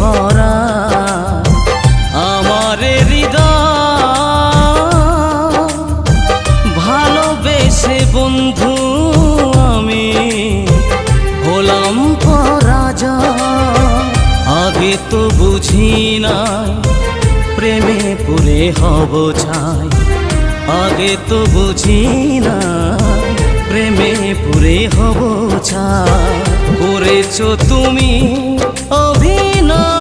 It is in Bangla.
ভরা আমার হৃদয় ভালোবেসে বন্ধু আমি হলাম পরাজয়। আগে তো বুঝি নাই প্রেমে পড়ে হব ছাই, আগে তো বুঝি নাই প্রেমে পড়ে হব ছাই। করেছো তুমি অভিনয়।